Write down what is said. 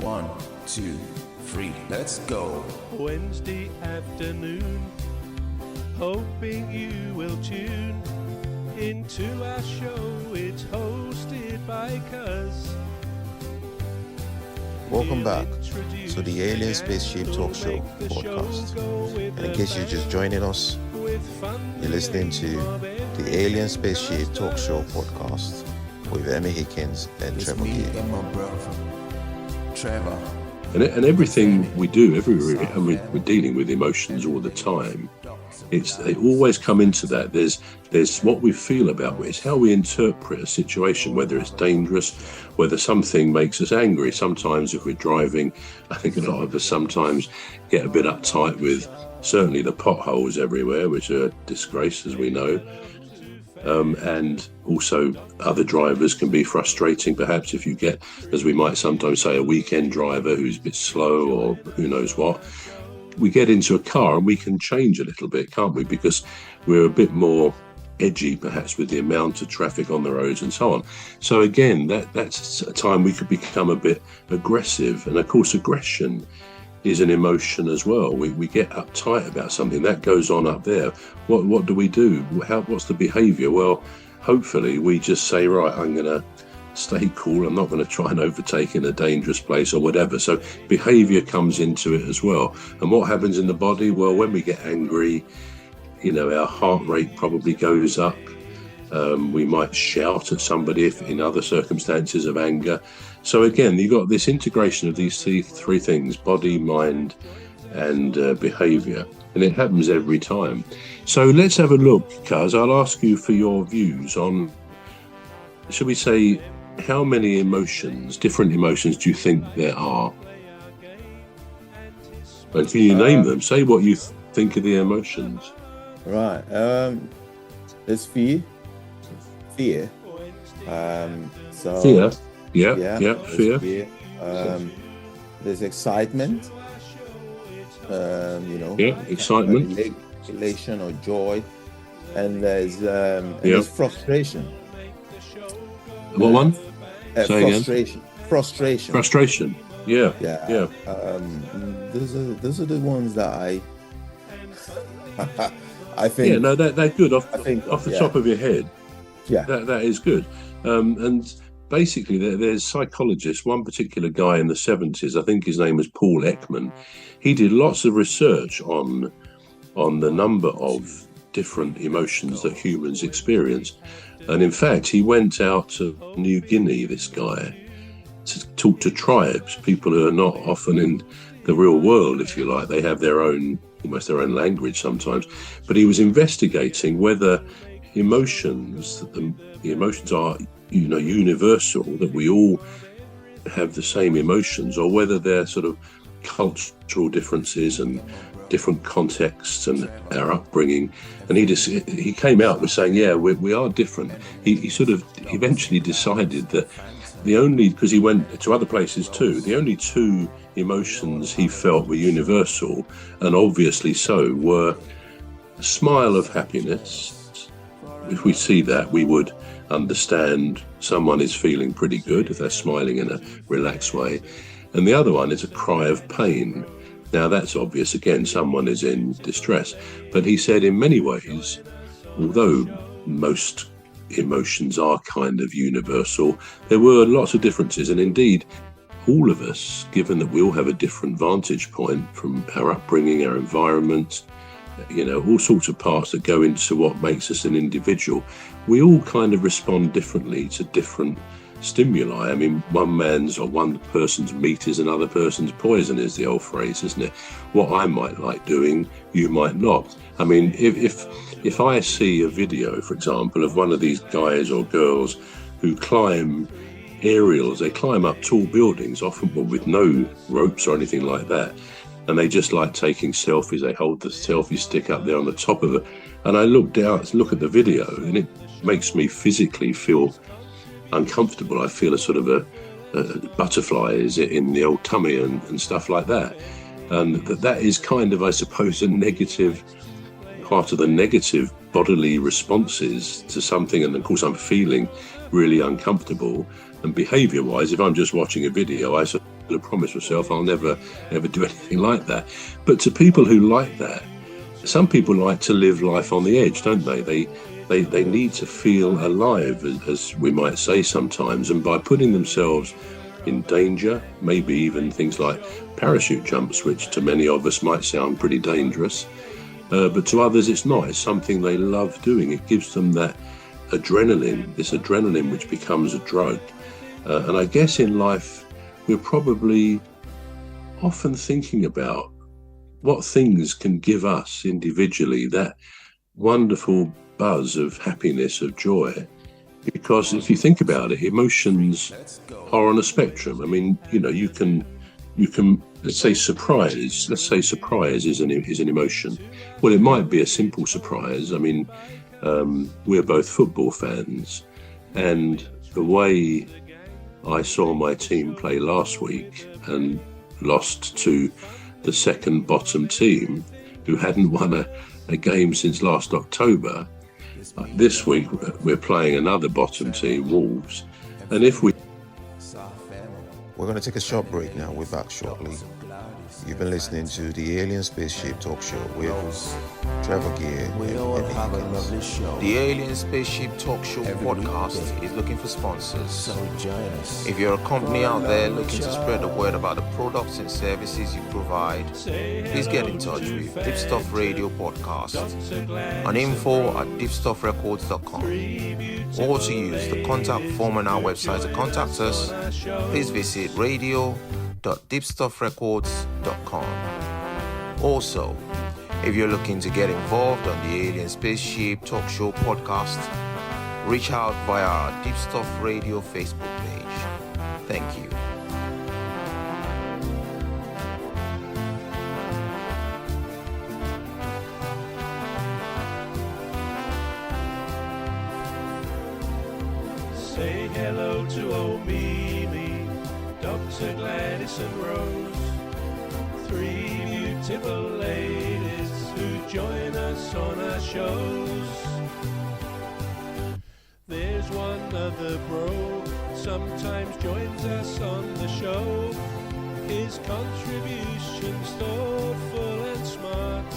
1, 2, 3, let's go. Wednesday afternoon, hoping you will tune into our show. It's hosted by Cuz. Welcome back to the Alien Spaceship Talkshow podcast. And in case you're just joining us, you're listening to the Alien Spaceship Talkshow podcast with Emmy Hikins and Trevor Gear. And my brother, Trevor. And everything we do, and we're dealing with emotions all the time. They always come into that. There's what we feel about it. It's how we interpret a situation, whether it's dangerous, whether something makes us angry. Sometimes if we're driving, I think a lot of us sometimes get a bit uptight with certainly the potholes everywhere, which are a disgrace, as we know. And also other drivers can be frustrating, perhaps, if you get, as we might sometimes say, a weekend driver who's a bit slow or who knows what. We get into a car and we can change a little bit, can't we? Because we're a bit more edgy, perhaps, with the amount of traffic on the roads and so on. So again, that's a time we could become a bit aggressive. And of course, aggression is an emotion as well. We get uptight about something that goes on up there. What do we do? What's the behaviour? Well, hopefully we just say, right, I'm going to stay cool. I'm not going to try and overtake in a dangerous place or whatever. So behaviour comes into it as well. And what happens in the body? Well, when we get angry, our heart rate probably goes up. We might shout at somebody if in other circumstances of anger. So again, you've got this integration of these three things: body, mind, and behaviour. And it happens every time. So let's have a look, Cuz. I'll ask you for your views on, shall we say, how many different emotions do you think there are? And can you name them? Say what you think of the emotions. Right. There's fear. Fear. Fear. Yeah. Fear. There's excitement. Excitement. Elation or joy. And there's frustration. What one? Frustration. Frustration. Yeah. Those are the ones that I think. Yeah, no, they're good off the top of your head. Yeah, that is good. And basically, there's psychologists. One particular guy in the 70s, I think his name was Paul Ekman. He did lots of research on the number of different emotions that humans experience. And in fact, he went out to New Guinea, this guy, to talk to tribes, people who are not often in the real world, if you like. They have almost their own language sometimes. But he was investigating whether emotions are, universal, that we all have the same emotions, or whether they're sort of cultural differences and different contexts and our upbringing. And he came out with saying, yeah, we are different. He sort of eventually decided that because he went to other places too, the only two emotions he felt were universal, and obviously so, were a smile of happiness. If we see that, we would understand someone is feeling pretty good if they're smiling in a relaxed way. And the other one is a cry of pain. Now that's obvious, again, someone is in distress. But he said in many ways, although most emotions are kind of universal, there were lots of differences. And indeed, all of us, given that we all have a different vantage point from our upbringing, our environment, all sorts of parts that go into what makes us an individual, we all kind of respond differently to different stimuli. I mean, one person's meat is another person's poison, is the old phrase, isn't it? What I might like doing, you might not. I mean, if I see a video, for example, of one of these guys or girls who climb aerials, they climb up tall buildings, often with no ropes or anything like that, and they just like taking selfies. They hold the selfie stick up there on the top of it, and I look at the video, and it makes me physically feel uncomfortable. I feel a sort of a butterfly is in the old tummy and stuff like that. And that is kind of, I suppose, a negative part of the negative bodily responses to something. And of course, I'm feeling really uncomfortable. And behaviour-wise, if I'm just watching a video, I I promised myself I'll never ever do anything like that. But to people who like that, some people like to live life on the edge, don't they? They need to feel alive, as we might say sometimes, and by putting themselves in danger, maybe even things like parachute jumps, which to many of us might sound pretty dangerous, but to others it's not. It's something they love doing. It gives them that adrenaline, this adrenaline which becomes a drug. And I guess in life we're probably often thinking about what things can give us individually that wonderful buzz of happiness, of joy. Because if you think about it, emotions are on a spectrum. I mean, you can let's say surprise is an emotion. Well, it might be a simple surprise. I mean, we're both football fans, and the way I saw my team play last week and lost to the second bottom team, who hadn't won a game since last October. This week we're playing another bottom team, Wolves, and if we're going to take a short break now. We're back shortly. You've been listening to the Alien Spaceship Talk Show with Trevor Gear and Emmy Hikins. The Alien Spaceship Talk Show podcast is looking for sponsors. If you're a company out there looking to spread the word about the products and services you provide, please get in touch with Deepstuff Radio Podcast on info@deepstuffrecords.com, or to use the contact form on our website to contact us. Please visit radio.deepstuffrecords.com. Also, if you're looking to get involved on the Alien Spaceship Talk Show podcast, reach out via our Deepstuff Radio Facebook page. Thank you. Say hello to old Mimi, Dr. Gladys and Rose, three beautiful ladies who join us on our shows. There's one other bro, sometimes joins us on the show. His contribution's thoughtful and smart.